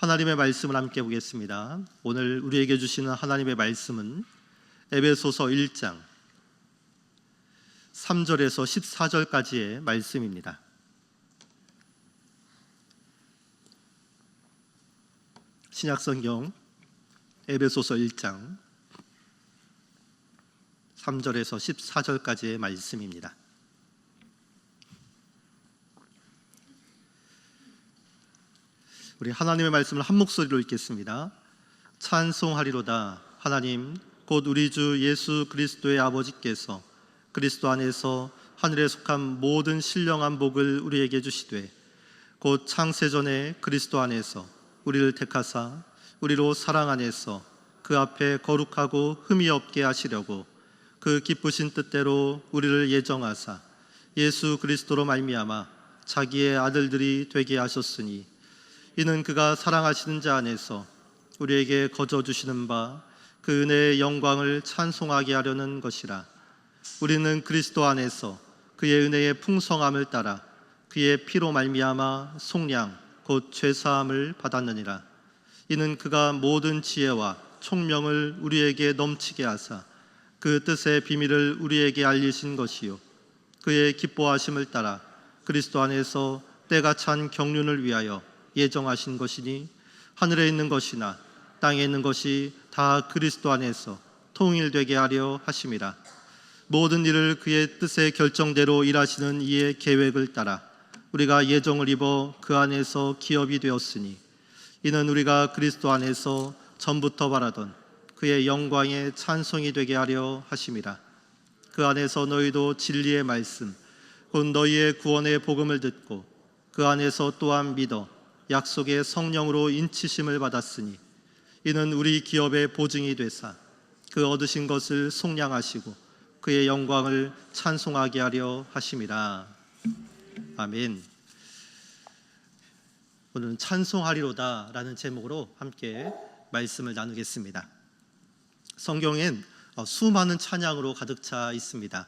하나님의 말씀을 함께 보겠습니다. 오늘 우리에게 주시는 하나님의 말씀은 에베소서 1장 3절에서 14절까지의 말씀입니다. 신약성경 에베소서 1장 3절에서 14절까지의 말씀입니다. 우리 하나님의 말씀을 한 목소리로 읽겠습니다. 찬송하리로다. 하나님 곧 우리 주 예수 그리스도의 아버지께서 그리스도 안에서 하늘에 속한 모든 신령한 복을 우리에게 주시되 곧 창세전에 그리스도 안에서 우리를 택하사 우리로 사랑 안에서 그 앞에 거룩하고 흠이 없게 하시려고 그 기쁘신 뜻대로 우리를 예정하사 예수 그리스도로 말미암아 자기의 아들들이 되게 하셨으니 이는 그가 사랑하시는 자 안에서 우리에게 거저 주시는 바 그 은혜의 영광을 찬송하게 하려는 것이라. 우리는 그리스도 안에서 그의 은혜의 풍성함을 따라 그의 피로 말미암아 속량 곧 죄사함을 받았느니라. 이는 그가 모든 지혜와 총명을 우리에게 넘치게 하사 그 뜻의 비밀을 우리에게 알리신 것이요 그의 기뻐하심을 따라 그리스도 안에서 때가 찬 경륜을 위하여 예정하신 것이니 하늘에 있는 것이나 땅에 있는 것이 다 그리스도 안에서 통일되게 하려 하심이라. 모든 일을 그의 뜻의 결정대로 일하시는 이의 계획을 따라 우리가 예정을 입어 그 안에서 기업이 되었으니 이는 우리가 그리스도 안에서 전부터 바라던 그의 영광의 찬송이 되게 하려 하심이라. 그 안에서 너희도 진리의 말씀 곧 너희의 구원의 복음을 듣고 그 안에서 또한 믿어 약속의 성령으로 인치심을 받았으니 이는 우리 기업의 보증이 되사 그 얻으신 것을 속량하시고 그의 영광을 찬송하게 하려 하심이라. 아멘. 오늘은 찬송하리로다 라는 제목으로 함께 말씀을 나누겠습니다. 성경엔 수많은 찬양으로 가득 차 있습니다.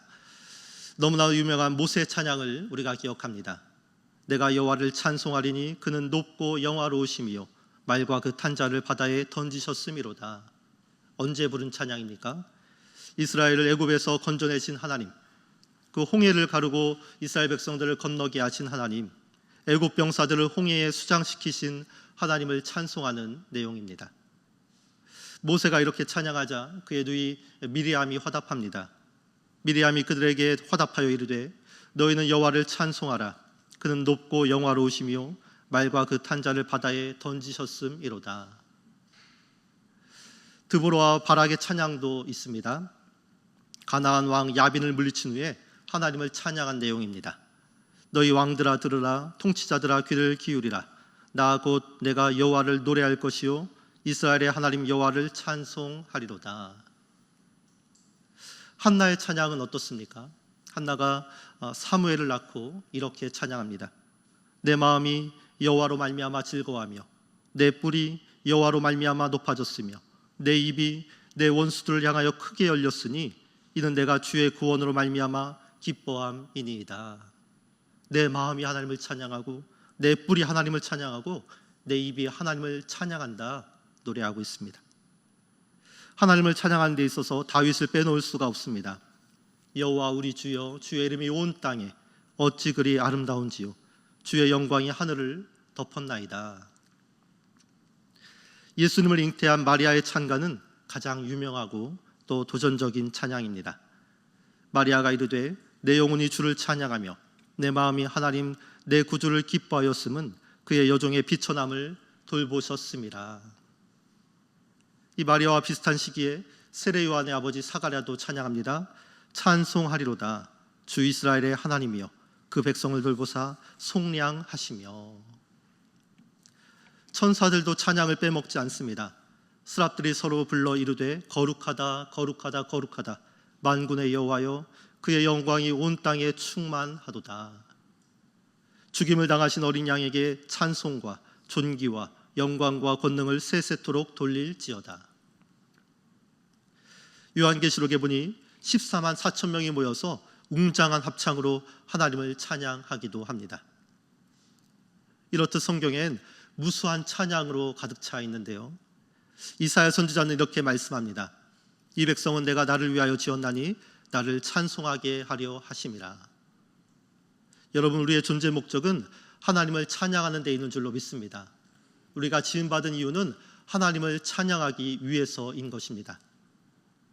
너무나 유명한 모세 찬양을 우리가 기억합니다. 내가 여호와를 찬송하리니 그는 높고 영화로우심이요 말과 그 탄자를 바다에 던지셨음이로다. 언제 부른 찬양입니까? 이스라엘을 애굽에서 건져내신 하나님, 그 홍해를 가르고 이스라엘 백성들을 건너게 하신 하나님, 애굽 병사들을 홍해에 수장시키신 하나님을 찬송하는 내용입니다. 모세가 이렇게 찬양하자 그의 누이 미리암이 화답합니다. 미리암이 그들에게 화답하여 이르되 너희는 여호와를 찬송하라. 그는 높고 영화로우시며 말과 그 탄자를 바다에 던지셨음이로다. 드보라와 바락의 찬양도 있습니다. 가나안 왕 야빈을 물리친 후에 하나님을 찬양한 내용입니다. 너희 왕들아 들으라. 통치자들아 귀를 기울이라. 나 곧 내가 여호와를 노래할 것이요 이스라엘의 하나님 여호와를 찬송하리로다. 한나의 찬양은 어떻습니까? 한나가 사무엘을 낳고 이렇게 찬양합니다. 내 마음이 여호와로 말미암아 즐거워하며 내 뿔이 여호와로 말미암아 높아졌으며 내 입이 내 원수들을 향하여 크게 열렸으니 이는 내가 주의 구원으로 말미암아 기뻐함이니이다. 내 마음이 하나님을 찬양하고 내 뿔이 하나님을 찬양하고 내 입이 하나님을 찬양한다 노래하고 있습니다. 하나님을 찬양하는 데 있어서 다윗을 빼놓을 수가 없습니다. 여호와 우리 주여 주의 이름이 온 땅에 어찌 그리 아름다운지요 주의 영광이 하늘을 덮었나이다. 예수님을 잉태한 마리아의 찬가는 가장 유명하고 또 도전적인 찬양입니다. 마리아가 이르되 내 영혼이 주를 찬양하며 내 마음이 하나님 내 구주를 기뻐하였음은 그의 여종의 비천함을 돌보셨음이라. 이 마리아와 비슷한 시기에 세례 요한의 아버지 사가랴도 찬양합니다. 찬송하리로다. 주 이스라엘의 하나님이여 그 백성을 돌보사 속량하시며. 천사들도 찬양을 빼먹지 않습니다. 스랍들이 서로 불러 이르되 거룩하다 거룩하다 거룩하다 만군의 여호와여 그의 영광이 온 땅에 충만하도다. 죽임을 당하신 어린 양에게 찬송과 존귀와 영광과 권능을 세세토록 돌릴지어다. 요한계시록에 보니 14만 4천 명이 모여서 웅장한 합창으로 하나님을 찬양하기도 합니다. 이렇듯 성경엔 무수한 찬양으로 가득 차 있는데요. 이사야 선지자는 이렇게 말씀합니다. 이 백성은 내가 나를 위하여 지었나니 나를 찬송하게 하려 하심이라. 여러분, 우리의 존재 목적은 하나님을 찬양하는 데 있는 줄로 믿습니다. 우리가 지음받은 이유는 하나님을 찬양하기 위해서인 것입니다.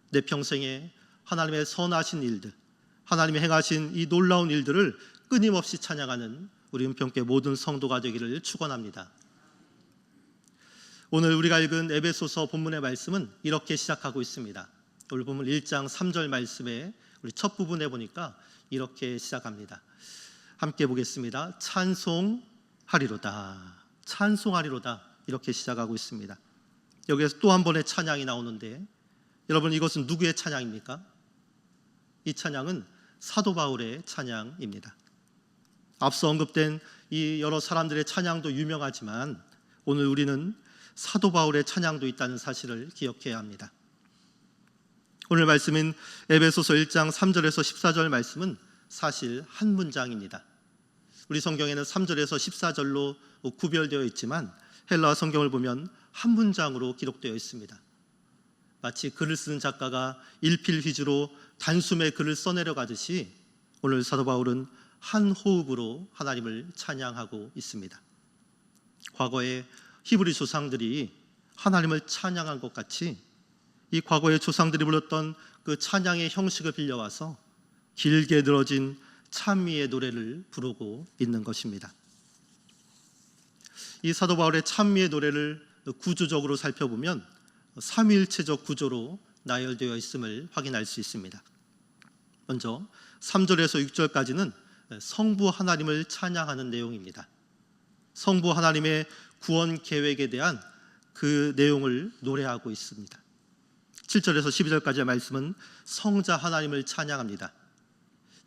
내 평생에 하나님의 선하신 일들, 하나님이 행하신 이 놀라운 일들을 끊임없이 찬양하는 우리 은평교회 모든 성도가 되기를 축원합니다. 오늘 우리가 읽은 에베소서 본문의 말씀은 이렇게 시작하고 있습니다. 오늘 본문 1장 3절 말씀에 우리 첫 부분에 보니까 이렇게 시작합니다. 함께 보겠습니다. 찬송하리로다. 찬송하리로다. 이렇게 시작하고 있습니다. 여기에서 또 한 번의 찬양이 나오는데, 여러분, 이것은 누구의 찬양입니까? 이 찬양은 사도 바울의 찬양입니다. 앞서 언급된 이 여러 사람들의 찬양도 유명하지만 오늘 우리는 사도 바울의 찬양도 있다는 사실을 기억해야 합니다. 오늘 말씀인 에베소서 1장 3절에서 14절 말씀은 사실 한 문장입니다. 우리 성경에는 3절에서 14절로 구별되어 있지만 헬라어 성경을 보면 한 문장으로 기록되어 있습니다. 마치 글을 쓰는 작가가 일필휘주로 단숨에 글을 써내려가듯이 오늘 사도 바울은 한 호흡으로 하나님을 찬양하고 있습니다. 과거에 히브리 조상들이 하나님을 찬양한 것 같이 이 과거의 조상들이 불렀던 그 찬양의 형식을 빌려와서 길게 늘어진 찬미의 노래를 부르고 있는 것입니다. 이 사도 바울의 찬미의 노래를 구조적으로 살펴보면 삼위일체적 구조로 나열되어 있음을 확인할 수 있습니다. 먼저 3절에서 6절까지는 성부 하나님을 찬양하는 내용입니다. 성부 하나님의 구원 계획에 대한 그 내용을 노래하고 있습니다. 7절에서 12절까지의 말씀은 성자 하나님을 찬양합니다.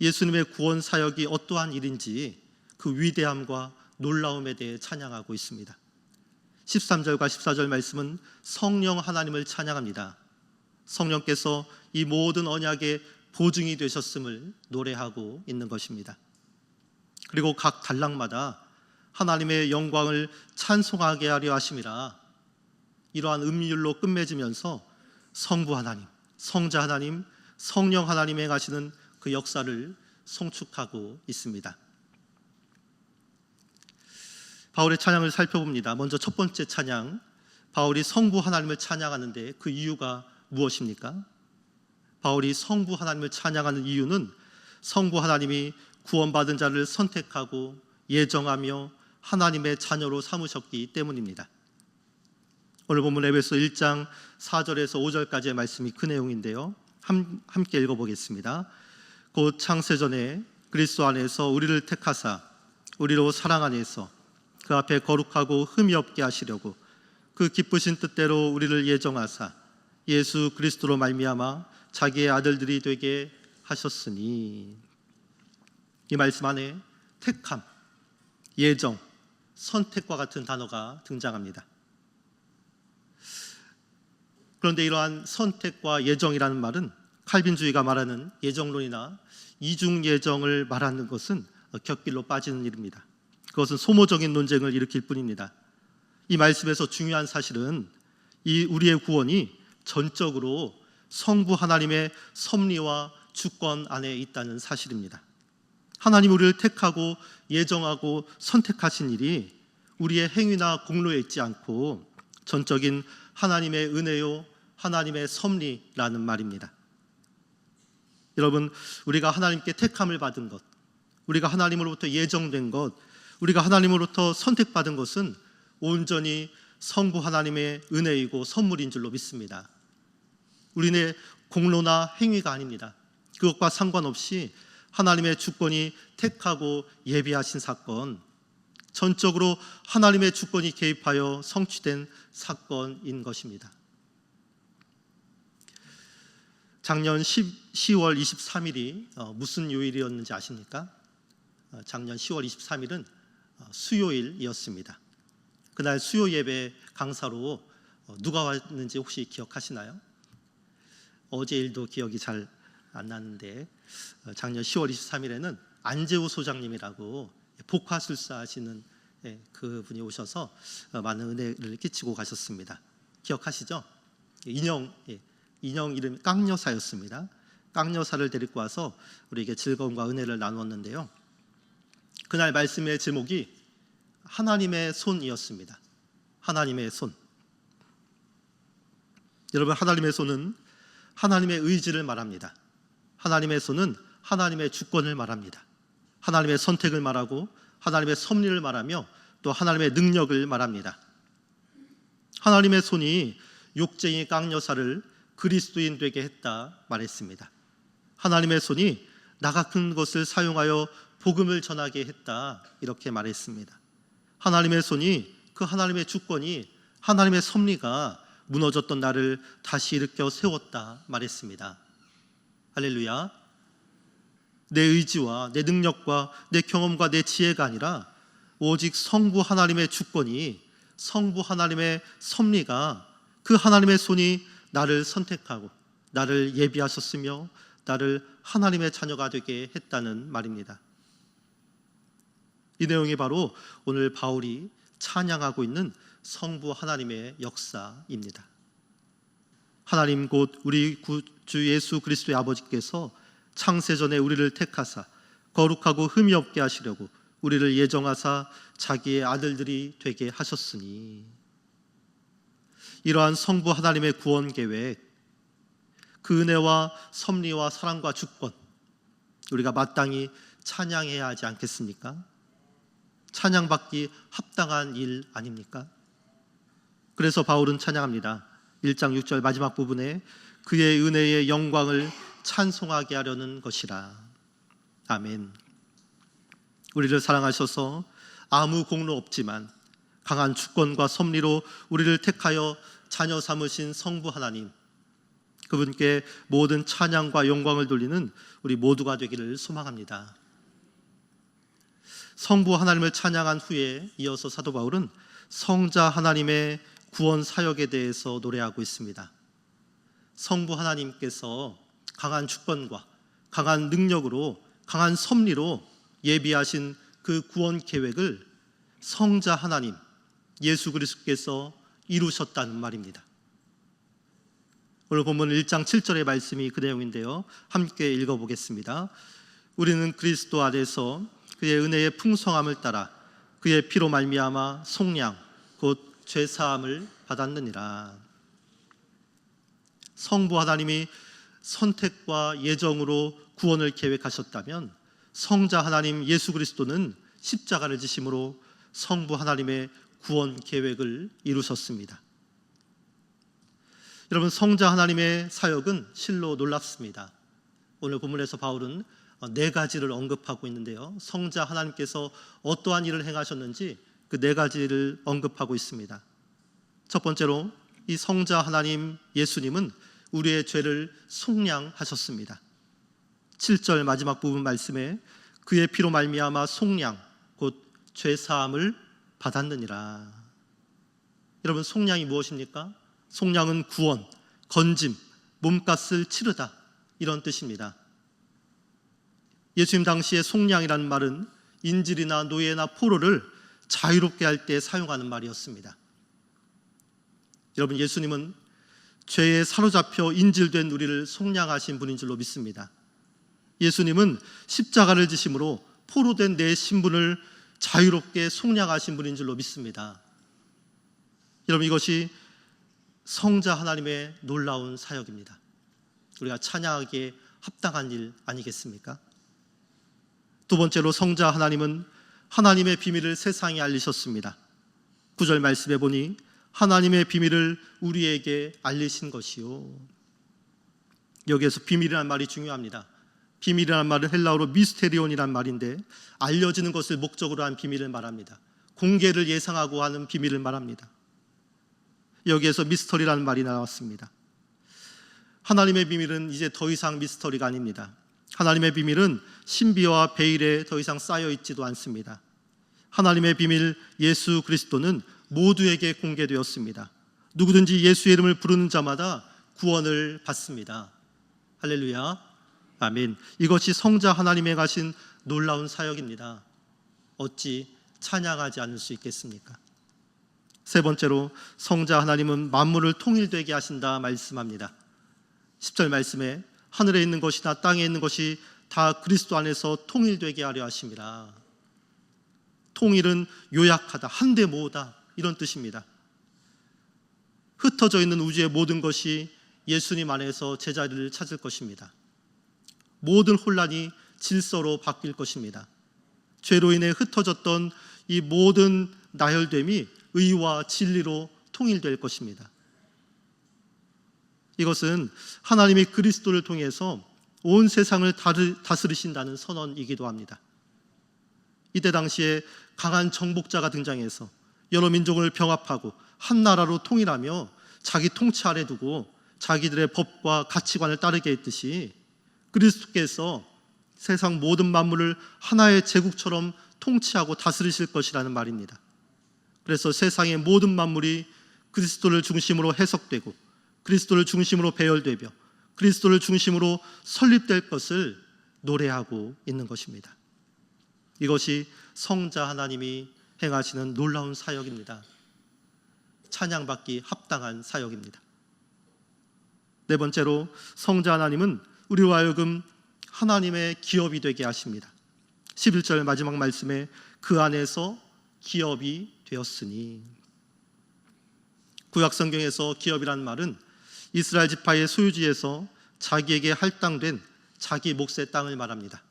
예수님의 구원 사역이 어떠한 일인지 그 위대함과 놀라움에 대해 찬양하고 있습니다. 13절과 14절 말씀은 성령 하나님을 찬양합니다. 성령께서 이 모든 언약의 보증이 되셨음을 노래하고 있는 것입니다. 그리고 각 단락마다 하나님의 영광을 찬송하게 하려 하심이라, 이러한 음률로 끝맺으면서 성부 하나님, 성자 하나님, 성령 하나님이 행하시는 그 역사를 송축하고 있습니다. 바울의 찬양을 살펴봅니다. 먼저 첫 번째 찬양, 바울이 성부 하나님을 찬양하는데 그 이유가 무엇입니까? 바울이 성부 하나님을 찬양하는 이유는 성부 하나님이 구원받은 자를 선택하고 예정하며 하나님의 자녀로 삼으셨기 때문입니다. 오늘 본문 에베소 1장 4절에서 5절까지의 말씀이 그 내용인데요. 함께 읽어보겠습니다. 곧 창세전에 그리스도 안에서 우리를 택하사 우리로 사랑 안에서 그 앞에 거룩하고 흠이 없게 하시려고 그 기쁘신 뜻대로 우리를 예정하사 예수 그리스도로 말미암아 자기의 아들들이 되게 하셨으니. 이 말씀 안에 택함, 예정, 선택과 같은 단어가 등장합니다. 그런데 이러한 선택과 예정이라는 말은 칼빈주의가 말하는 예정론이나 이중 예정을 말하는 것은 곁길로 빠지는 일입니다. 그것은 소모적인 논쟁을 일으킬 뿐입니다. 이 말씀에서 중요한 사실은 이 우리의 구원이 전적으로 성부 하나님의 섭리와 주권 안에 있다는 사실입니다. 하나님 우리를 택하고 예정하고 선택하신 일이 우리의 행위나 공로에 있지 않고 전적인 하나님의 은혜요, 하나님의 섭리라는 말입니다. 여러분, 우리가 하나님께 택함을 받은 것, 우리가 하나님으로부터 예정된 것, 우리가 하나님으로부터 선택받은 것은 온전히 성부 하나님의 은혜이고 선물인 줄로 믿습니다. 우리의 공로나 행위가 아닙니다. 그것과 상관없이 하나님의 주권이 택하고 예비하신 사건, 전적으로 하나님의 주권이 개입하여 성취된 사건인 것입니다. 작년 10월 23일이 무슨 요일이었는지 아십니까? 작년 10월 23일은 수요일이었습니다. 그날 수요 예배 강사로 누가 왔는지 혹시 기억하시나요? 어제 일도 기억이 잘 안 나는데 작년 10월 23일에는 안재우 소장님이라고 복화술사 하시는 그분이 오셔서 많은 은혜를 끼치고 가셨습니다. 기억하시죠? 인형 이름이 깡여사였습니다. 깡여사를 데리고 와서 우리에게 즐거움과 은혜를 나누었는데요. 그날 말씀의 제목이 하나님의 손이었습니다. 하나님의 손. 여러분, 하나님의 손은 하나님의 의지를 말합니다. 하나님의 손은 하나님의 주권을 말합니다. 하나님의 선택을 말하고 하나님의 섭리를 말하며 또 하나님의 능력을 말합니다. 하나님의 손이 욕쟁이 깡여사를 그리스도인 되게 했다 말했습니다. 하나님의 손이 나 같은 것을 사용하여 복음을 전하게 했다 이렇게 말했습니다. 하나님의 손이, 그 하나님의 주권이, 하나님의 섭리가 무너졌던 나를 다시 일으켜 세웠다 말했습니다. 할렐루야. 내 의지와 내 능력과 내 경험과 내 지혜가 아니라 오직 성부 하나님의 주권이, 성부 하나님의 섭리가, 그 하나님의 손이 나를 선택하고 나를 예비하셨으며 나를 하나님의 자녀가 되게 했다는 말입니다. 이 내용이 바로 오늘 바울이 찬양하고 있는 성부 하나님의 역사입니다. 하나님 곧 우리 주 예수 그리스도의 아버지께서 창세전에 우리를 택하사 거룩하고 흠이 없게 하시려고 우리를 예정하사 자기의 아들들이 되게 하셨으니, 이러한 성부 하나님의 구원 계획, 그 은혜와 섭리와 사랑과 주권, 우리가 마땅히 찬양해야 하지 않겠습니까? 찬양받기 합당한 일 아닙니까? 그래서 바울은 찬양합니다. 1장 6절 마지막 부분에 그의 은혜의 영광을 찬송하게 하려는 것이라. 아멘. 우리를 사랑하셔서 아무 공로 없지만 강한 주권과 섭리로 우리를 택하여 자녀 삼으신 성부 하나님, 그분께 모든 찬양과 영광을 돌리는 우리 모두가 되기를 소망합니다. 성부 하나님을 찬양한 후에 이어서 사도 바울은 성자 하나님의 구원 사역에 대해서 노래하고 있습니다. 성부 하나님께서 강한 주권과 강한 능력으로, 강한 섭리로 예비하신 그 구원 계획을 성자 하나님 예수 그리스도께서 이루셨다는 말입니다. 오늘 본문 1장 7절의 말씀이 그 내용인데요, 함께 읽어보겠습니다. 우리는 그리스도 안에서 그의 은혜의 풍성함을 따라 그의 피로 말미암아 속량 곧 죄사함을 받았느니라. 성부 하나님이 선택과 예정으로 구원을 계획하셨다면 성자 하나님 예수 그리스도는 십자가를 지심으로 성부 하나님의 구원 계획을 이루셨습니다. 여러분, 성자 하나님의 사역은 실로 놀랍습니다. 오늘 본문에서 바울은 4가지를 언급하고 있는데요, 성자 하나님께서 어떠한 일을 행하셨는지 그 4가지를 언급하고 있습니다. 첫 번째로 이 성자 하나님 예수님은 우리의 죄를 속량하셨습니다. 7절 마지막 부분 말씀에 그의 피로 말미암아 속량 곧 죄사함을 받았느니라. 여러분, 속량이 무엇입니까? 속량은 구원, 건짐, 몸값을 치르다, 이런 뜻입니다. 예수님 당시의 속량이라는 말은 인질이나 노예나 포로를 자유롭게 할 때 사용하는 말이었습니다. 여러분, 예수님은 죄에 사로잡혀 인질된 우리를 속량하신 분인 줄로 믿습니다. 예수님은 십자가를 지심으로 포로된 내 신분을 자유롭게 속량하신 분인 줄로 믿습니다. 여러분, 이것이 성자 하나님의 놀라운 사역입니다. 우리가 찬양하기에 합당한 일 아니겠습니까? 두 번째로 성자 하나님은 하나님의 비밀을 세상에 알리셨습니다. 9절 말씀에 보니 하나님의 비밀을 우리에게 알리신 것이요. 여기에서 비밀이라는 말이 중요합니다. 비밀이라는 말은 헬라어로 미스테리온이라는 말인데 알려지는 것을 목적으로 한 비밀을 말합니다. 공개를 예상하고 하는 비밀을 말합니다. 여기에서 미스터리라는 말이 나왔습니다. 하나님의 비밀은 이제 더 이상 미스터리가 아닙니다. 하나님의 비밀은 신비와 베일에 더 이상 쌓여 있지도 않습니다. 하나님의 비밀 예수 그리스도는 모두에게 공개되었습니다. 누구든지 예수의 이름을 부르는 자마다 구원을 받습니다. 할렐루야, 아멘. 이것이 성자 하나님의 가신 놀라운 사역입니다. 어찌 찬양하지 않을 수 있겠습니까? 세 번째로 성자 하나님은 만물을 통일되게 하신다 말씀합니다. 10절 말씀에 하늘에 있는 것이나 땅에 있는 것이 다 그리스도 안에서 통일되게 하려 하심이라. 통일은 요약하다, 한데 모으다, 이런 뜻입니다. 흩어져 있는 우주의 모든 것이 예수님 안에서 제자리를 찾을 것입니다. 모든 혼란이 질서로 바뀔 것입니다. 죄로 인해 흩어졌던 이 모든 나열됨이 의와 진리로 통일될 것입니다. 이것은 하나님이 그리스도를 통해서 온 세상을 다스리신다는 선언이기도 합니다. 이때 당시에 강한 정복자가 등장해서 여러 민족을 병합하고 한 나라로 통일하며 자기 통치 아래 두고 자기들의 법과 가치관을 따르게 했듯이 그리스도께서 세상 모든 만물을 하나의 제국처럼 통치하고 다스리실 것이라는 말입니다. 그래서 세상의 모든 만물이 그리스도를 중심으로 해석되고 그리스도를 중심으로 배열되며 그리스도를 중심으로 설립될 것을 노래하고 있는 것입니다. 이것이 성자 하나님이 행하시는 놀라운 사역입니다. 찬양받기 합당한 사역입니다. 네 번째로 성자 하나님은 우리로 하여금 하나님의 기업이 되게 하십니다. 11절 마지막 말씀에 그 안에서 기업이 되었으니. 구약 성경에서 기업이라는 말은 이스라엘 지파의 소유지에서 자기에게 할당된 자기 몫의 땅을 말합니다.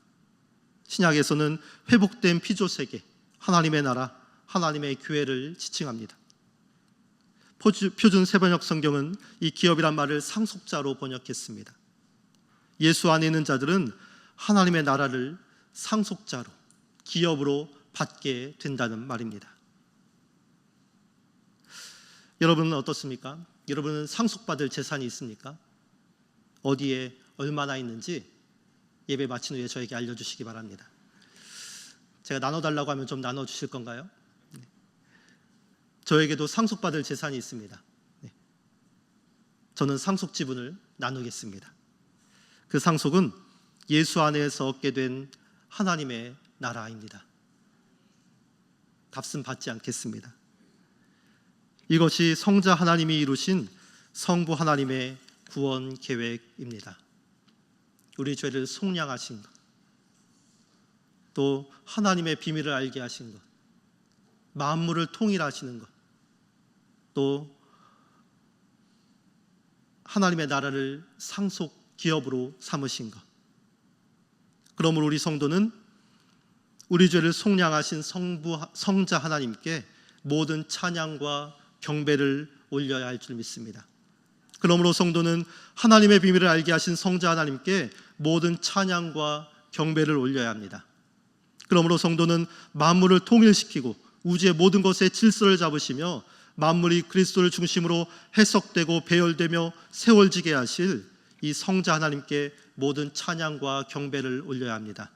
신약에서는 회복된 피조세계, 하나님의 나라, 하나님의 교회를 지칭합니다. 표준 세번역 성경은 이 기업이란 말을 상속자로 번역했습니다. 예수 안에 있는 자들은 하나님의 나라를 상속자로, 기업으로 받게 된다는 말입니다. 여러분은 어떻습니까? 여러분은 상속받을 재산이 있습니까? 어디에 얼마나 있는지 예배 마친 후에 저에게 알려주시기 바랍니다. 제가 나눠달라고 하면 좀 나눠주실 건가요? 저에게도 상속받을 재산이 있습니다. 저는 상속 지분을 나누겠습니다. 그 상속은 예수 안에서 얻게 된 하나님의 나라입니다. 값은 받지 않겠습니다. 이것이 성자 하나님이 이루신 성부 하나님의 구원 계획입니다. 우리 죄를 속량하신 것, 또 하나님의 비밀을 알게 하신 것, 만물을 통일하시는 것, 또 하나님의 나라를 상속 기업으로 삼으신 것. 그러므로 우리 성도는 우리 죄를 속량하신 성자 하나님께 모든 찬양과 경배를 올려야 할 줄 믿습니다. 그러므로 성도는 하나님의 비밀을 알게 하신 성자 하나님께 모든 찬양과 경배를 올려야 합니다. 그러므로 성도는 만물을 통일시키고 우주의 모든 것에 질서를 잡으시며 만물이 그리스도를 중심으로 해석되고 배열되며 세월지게 하실 이 성자 하나님께 모든 찬양과 경배를 올려야 합니다.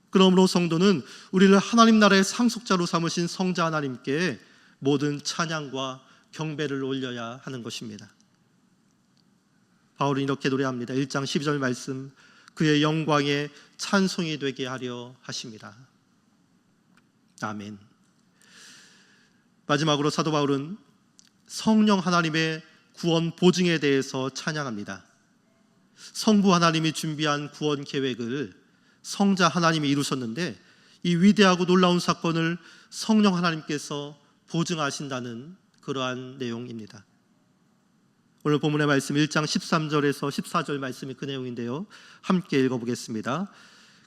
그러므로 성도는 우리를 하나님 나라의 상속자로 삼으신 성자 하나님께 모든 찬양과 경배를 올려야 하는 것입니다. 바울은 이렇게 노래합니다. 1장 12절 말씀, 그의 영광에 찬송이 되게 하려 하심이라. 아멘. 마지막으로 사도 바울은 성령 하나님의 구원 보증에 대해서 찬양합니다. 성부 하나님이 준비한 구원 계획을 성자 하나님이 이루셨는데 이 위대하고 놀라운 사건을 성령 하나님께서 보증하신다는 그러한 내용입니다. 오늘 본문의 말씀 1장 13절에서 14절 말씀이 그 내용인데요, 함께 읽어보겠습니다.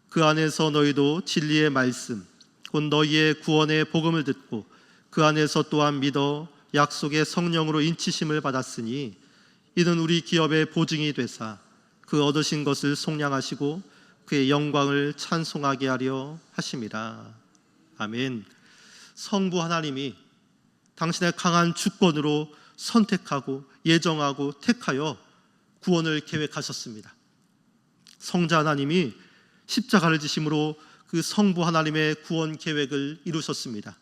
그 안에서 너희도 진리의 말씀 곧 너희의 구원의 복음을 듣고 그 안에서 또한 믿어 약속의 성령으로 인치심을 받았으니 이는 우리 기업의 보증이 되사 그 얻으신 것을 속량하시고 그의 영광을 찬송하게 하려 하심이라. 아멘. 성부 하나님이 당신의 강한 주권으로 선택하고 예정하고 택하여 구원을 계획하셨습니다. 성자 하나님이 십자가를 지심으로 그 성부 하나님의 구원 계획을 이루셨습니다.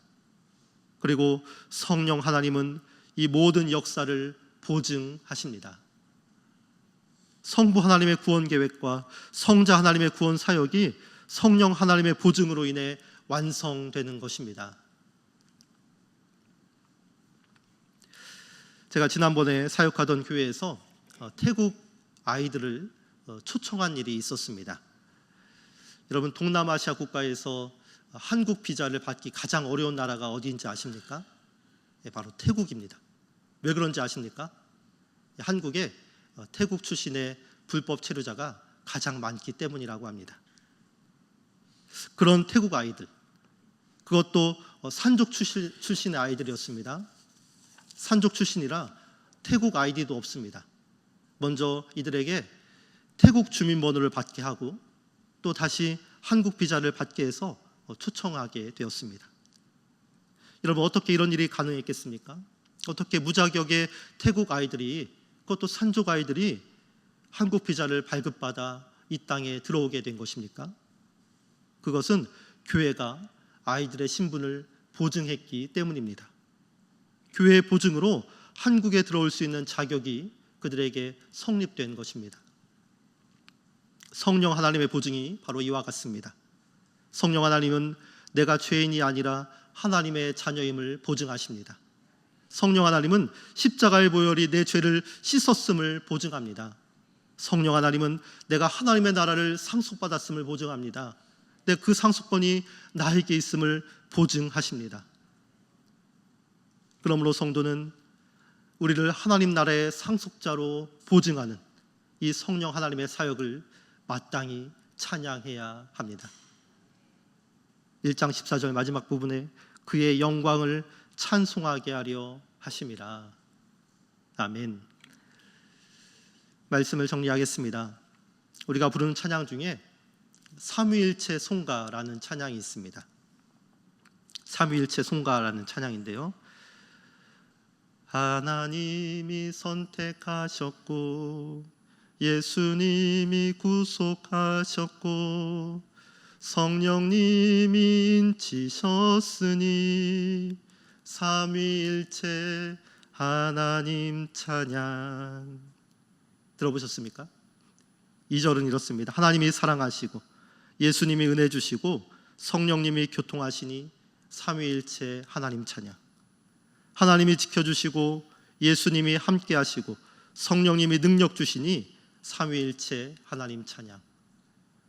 그리고 성령 하나님은 이 모든 역사를 보증하십니다. 성부 하나님의 구원 계획과 성자 하나님의 구원 사역이 성령 하나님의 보증으로 인해 완성되는 것입니다. 제가 지난번에 사역하던 교회에서 태국 아이들을 초청한 일이 있었습니다. 여러분, 동남아시아 국가에서 한국 비자를 받기 가장 어려운 나라가 어디인지 아십니까? 바로 태국입니다. 왜 그런지 아십니까? 한국에 태국 출신의 불법 체류자가 가장 많기 때문이라고 합니다. 그런 태국 아이들, 그것도 산족 출신의 아이들이었습니다. 산족 출신이라 태국 아이디도 없습니다. 먼저 이들에게 태국 주민번호를 받게 하고 또 다시 한국 비자를 받게 해서 초청하게 되었습니다. 여러분, 어떻게 이런 일이 가능했겠습니까? 어떻게 무자격의 태국 아이들이, 그것도 산족 아이들이 한국 비자를 발급받아 이 땅에 들어오게 된 것입니까? 그것은 교회가 아이들의 신분을 보증했기 때문입니다. 교회의 보증으로 한국에 들어올 수 있는 자격이 그들에게 성립된 것입니다. 성령 하나님의 보증이 바로 이와 같습니다. 성령 하나님은 내가 죄인이 아니라 하나님의 자녀임을 보증하십니다. 성령 하나님은 십자가의 보혈이 내 죄를 씻었음을 보증합니다. 성령 하나님은 내가 하나님의 나라를 상속받았음을 보증합니다. 그 상속권이 나에게 있음을 보증하십니다. 그러므로 성도는 우리를 하나님 나라의 상속자로 보증하는 이 성령 하나님의 사역을 마땅히 찬양해야 합니다. 1장 14절 마지막 부분에 그의 영광을 찬송하게 하려 하심이라. 아멘. 말씀을 정리하겠습니다. 우리가 부르는 찬양 중에 삼위일체 송가라는 찬양이 있습니다. 삼위일체 송가라는 찬양인데요, 하나님이 선택하셨고 예수님이 구속하셨고 성령님이 인치셨으니 삼위일체 하나님 찬양. 들어보셨습니까? 2절은 이렇습니다. 하나님이 사랑하시고 예수님이 은혜 주시고 성령님이 교통하시니 삼위일체 하나님 찬양. 하나님이 지켜주시고 예수님이 함께 하시고 성령님이 능력 주시니 삼위일체 하나님 찬양.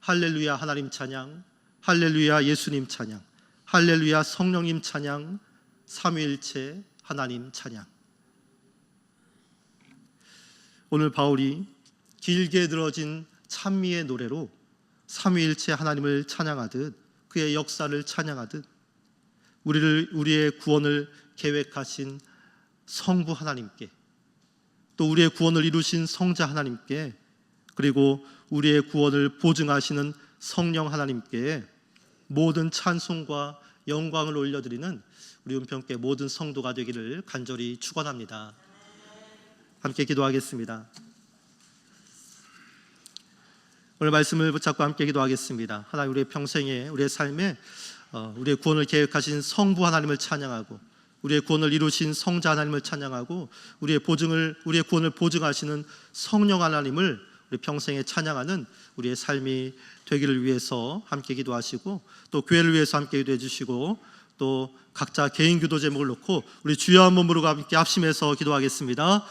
할렐루야 하나님 찬양, 할렐루야 예수님 찬양, 할렐루야 성령님 찬양, 삼위일체 하나님 찬양. 오늘 바울이 길게 들어진 찬미의 노래로 삼위일체 하나님을 찬양하듯, 그의 역사를 찬양하듯, 우리의 구원을 계획하신 성부 하나님께, 또 우리의 구원을 이루신 성자 하나님께, 그리고 우리의 구원을 보증하시는 성령 하나님께 모든 찬송과 영광을 올려드리는 우리 은평교회 모든 성도가 되기를 간절히 축원합니다. 함께 기도하겠습니다. 오늘 말씀을 붙잡고 함께 기도하겠습니다. 하나님, 우리의 평생에, 우리의 삶에 우리의 구원을 계획하신 성부 하나님을 찬양하고 우리의 구원을 이루신 성자 하나님을 찬양하고 우리의 구원을 보증하시는 성령 하나님을 우리 평생에 찬양하는 우리의 삶이 되기를 위해서 함께 기도하시고, 또 교회를 위해서 함께 기도해 주시고, 또 각자 개인 기도 제목을 놓고 우리 주여 한 몸으로 함께 합심해서 기도하겠습니다.